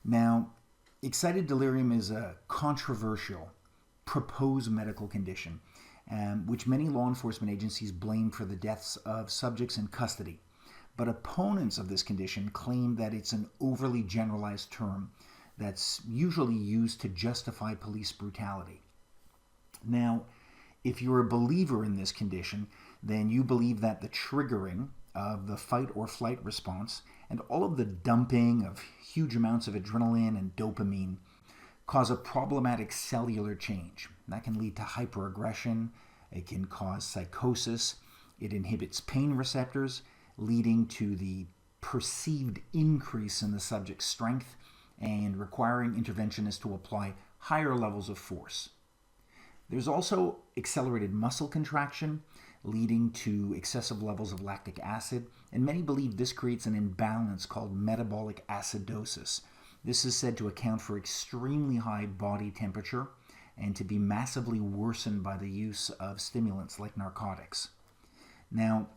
Now, excited delirium is a controversial proposed medical condition, which many law enforcement agencies blame for the deaths of subjects in custody. But opponents of this condition claim that it's an overly generalized term that's usually used to justify police brutality. Now, if you're a believer in this condition, then you believe that the triggering of the fight or flight response and all of the dumping of huge amounts of adrenaline and dopamine cause a problematic cellular change. That can lead to hyperaggression, it can cause psychosis, it inhibits pain receptors, leading to the perceived increase in the subject's strength and requiring interventionists to apply higher levels of force. There's also accelerated muscle contraction, leading to excessive levels of lactic acid, and many believe this creates an imbalance called metabolic acidosis. This is said to account for extremely high body temperature and to be massively worsened by the use of stimulants like narcotics. Now,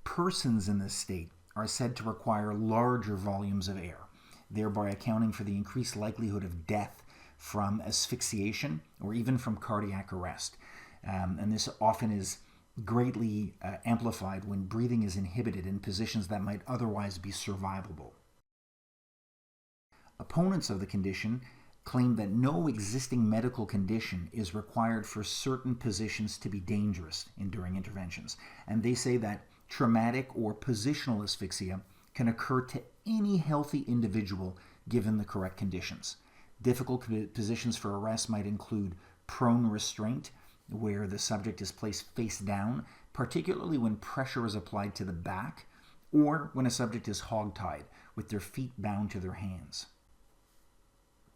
persons in this state are said to require larger volumes of air, thereby accounting for the increased likelihood of death from asphyxiation or even from cardiac arrest. And this often is greatly amplified when breathing is inhibited in positions that might otherwise be survivable. Opponents of the condition claim that no existing medical condition is required for certain positions to be dangerous during interventions. And they say that traumatic or positional asphyxia can occur to any healthy individual given the correct conditions. Difficult positions for arrest might include prone restraint, where the subject is placed face down, particularly when pressure is applied to the back, or when a subject is hogtied, with their feet bound to their hands.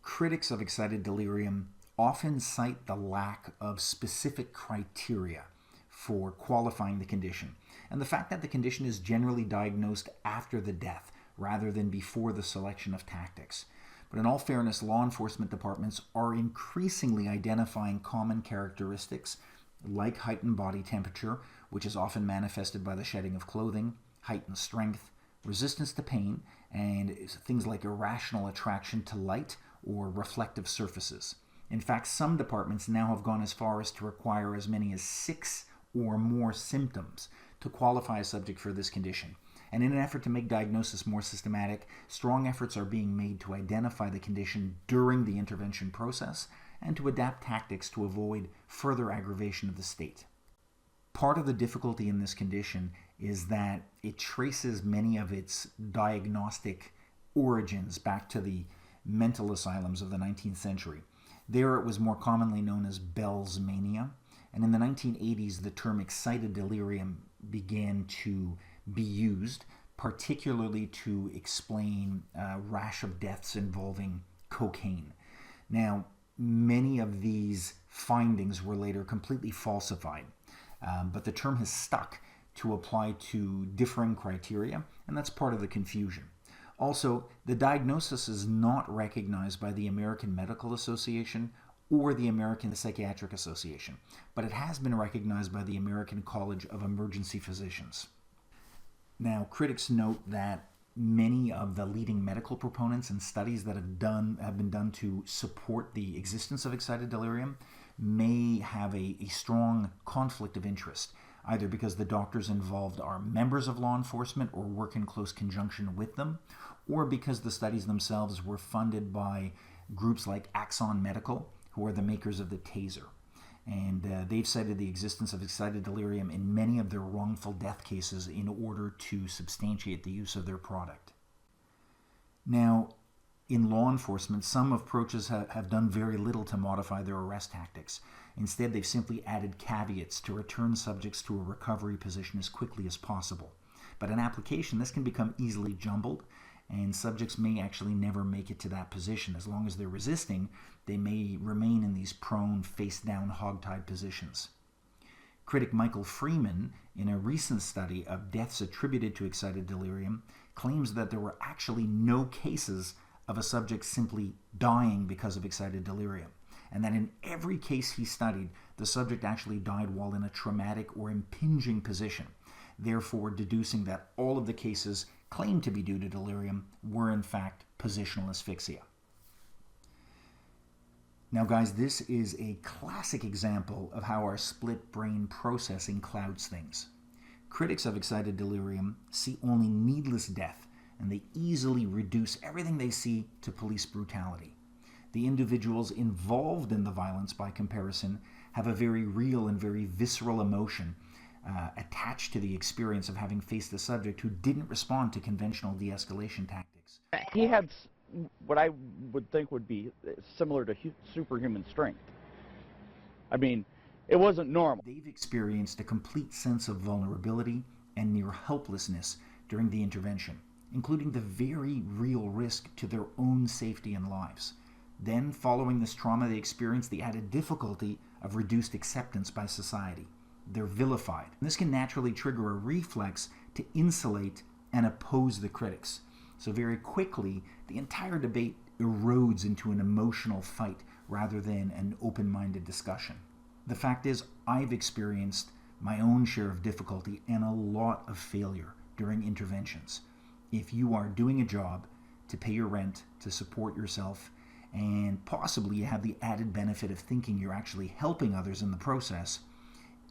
Critics of excited delirium often cite the lack of specific criteria for qualifying the condition, and the fact that the condition is generally diagnosed after the death rather than before the selection of tactics. But in all fairness, law enforcement departments are increasingly identifying common characteristics like heightened body temperature, which is often manifested by the shedding of clothing, heightened strength, resistance to pain, and things like irrational attraction to light or reflective surfaces. In fact, some departments now have gone as far as to require as many as 6 or more symptoms to qualify a subject for this condition. And in an effort to make diagnosis more systematic, strong efforts are being made to identify the condition during the intervention process and to adapt tactics to avoid further aggravation of the state. Part of the difficulty in this condition is that it traces many of its diagnostic origins back to the mental asylums of the 19th century. There it was more commonly known as Bell's mania, and in the 1980s the term excited delirium began to be used, particularly to explain a rash of deaths involving cocaine. Now, many of these findings were later completely falsified, but the term has stuck to apply to differing criteria, and that's part of the confusion. Also, the diagnosis is not recognized by the American Medical Association or the American Psychiatric Association, but it has been recognized by the American College of Emergency Physicians. Now, critics note that many of the leading medical proponents and studies that have been done to support the existence of excited delirium may have a strong conflict of interest, either because the doctors involved are members of law enforcement or work in close conjunction with them, or because the studies themselves were funded by groups like Axon Medical, who are the makers of the taser. And they've cited the existence of excited delirium in many of their wrongful death cases in order to substantiate the use of their product. Now, in law enforcement, some approaches have done very little to modify their arrest tactics. Instead, they've simply added caveats to return subjects to a recovery position as quickly as possible. But in application, this can become easily jumbled, and subjects may actually never make it to that position. As long as they're resisting, they may remain in these prone, face-down, hog-tied positions. Critic Michael Freeman, in a recent study of deaths attributed to excited delirium, claims that there were actually no cases of a subject simply dying because of excited delirium, and that in every case he studied, the subject actually died while in a traumatic or impinging position, therefore deducing that all of the cases claimed to be due to delirium were in fact positional asphyxia. Now guys, this is a classic example of how our split brain processing clouds things. Critics of excited delirium see only needless death, and they easily reduce everything they see to police brutality. The individuals involved in the violence, by comparison, have a very real and very visceral emotion attached to the experience of having faced a subject who didn't respond to conventional de-escalation tactics. He had what I would think would be similar to superhuman strength. I mean, it wasn't normal. They've experienced a complete sense of vulnerability and near helplessness during the intervention, including the very real risk to their own safety and lives. Then, following this trauma, they experience the added difficulty of reduced acceptance by society. They're vilified. And this can naturally trigger a reflex to insulate and oppose the critics. So very quickly, the entire debate erodes into an emotional fight rather than an open-minded discussion. The fact is, I've experienced my own share of difficulty and a lot of failure during interventions. If you are doing a job to pay your rent, to support yourself, and possibly you have the added benefit of thinking you're actually helping others in the process,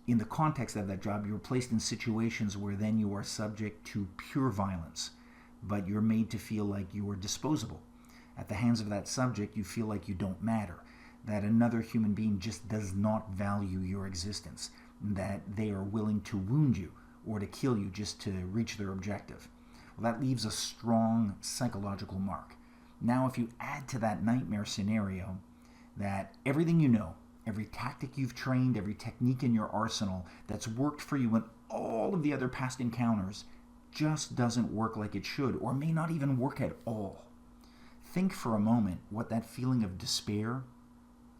in the context of that job, you're placed in situations where then you are subject to pure violence, but you're made to feel like you are disposable. At the hands of that subject, you feel like you don't matter, that another human being just does not value your existence, that they are willing to wound you or to kill you just to reach their objective. Well, that leaves a strong psychological mark. Now, if you add to that nightmare scenario that everything you know, every tactic you've trained, every technique in your arsenal that's worked for you in all of the other past encounters just doesn't work like it should, or may not even work at all. Think for a moment what that feeling of despair,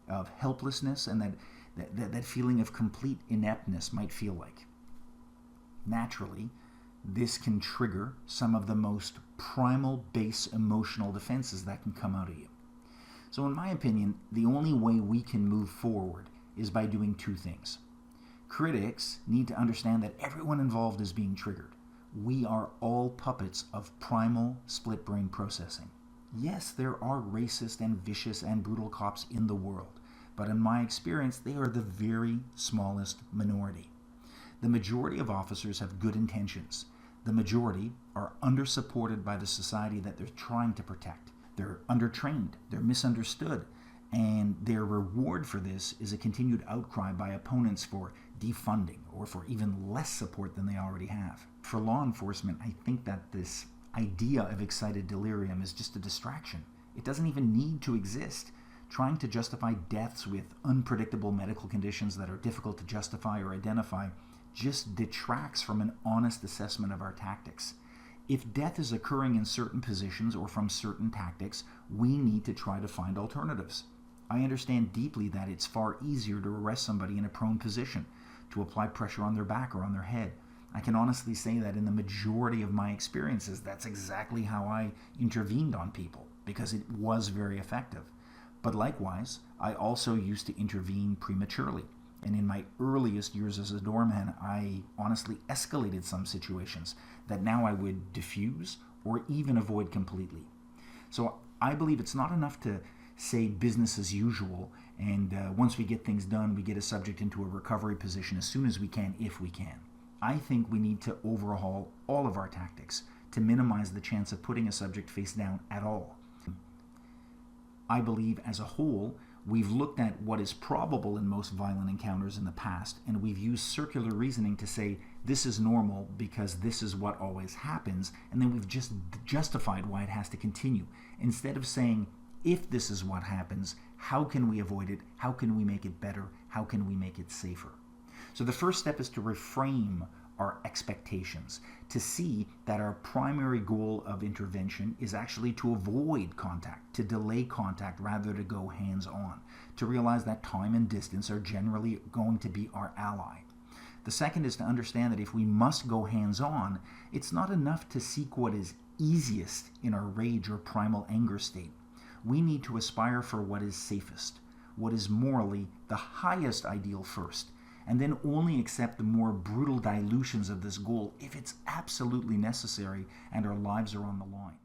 of helplessness, and that feeling of complete ineptness might feel like. Naturally, this can trigger some of the most primal base emotional defenses that can come out of you. So in my opinion, the only way we can move forward is by doing two things. Critics need to understand that everyone involved is being triggered. We are all puppets of primal split brain processing. Yes, there are racist and vicious and brutal cops in the world, but in my experience, they are the very smallest minority. The majority of officers have good intentions. The majority are undersupported by the society that they're trying to protect. They're undertrained, they're misunderstood, and their reward for this is a continued outcry by opponents for defunding or for even less support than they already have. For law enforcement, I think that this idea of excited delirium is just a distraction. It doesn't even need to exist. Trying to justify deaths with unpredictable medical conditions that are difficult to justify or identify just detracts from an honest assessment of our tactics. If death is occurring in certain positions or from certain tactics, we need to try to find alternatives. I understand deeply that it's far easier to arrest somebody in a prone position, to apply pressure on their back or on their head. I can honestly say that in the majority of my experiences, that's exactly how I intervened on people, because it was very effective. But likewise, I also used to intervene prematurely. And in my earliest years as a doorman, I honestly escalated some situations that now I would diffuse or even avoid completely. So I believe it's not enough to say business as usual, and once we get things done, we get a subject into a recovery position as soon as we can, if we can. I think we need to overhaul all of our tactics to minimize the chance of putting a subject face down at all. I believe as a whole, we've looked at what is probable in most violent encounters in the past, and we've used circular reasoning to say this is normal because this is what always happens, and then we've just justified why it has to continue, instead of saying, if this is what happens, how can we avoid it? How can we make it better? How can we make it safer? So the first step is to reframe our expectations, to see that our primary goal of intervention is actually to avoid contact, to delay contact rather than to go hands-on, to realize that time and distance are generally going to be our ally. The second is to understand that if we must go hands-on, it's not enough to seek what is easiest in our rage or primal anger state. We need to aspire for what is safest, what is morally the highest ideal first, and then only accept the more brutal dilutions of this goal if it's absolutely necessary and our lives are on the line.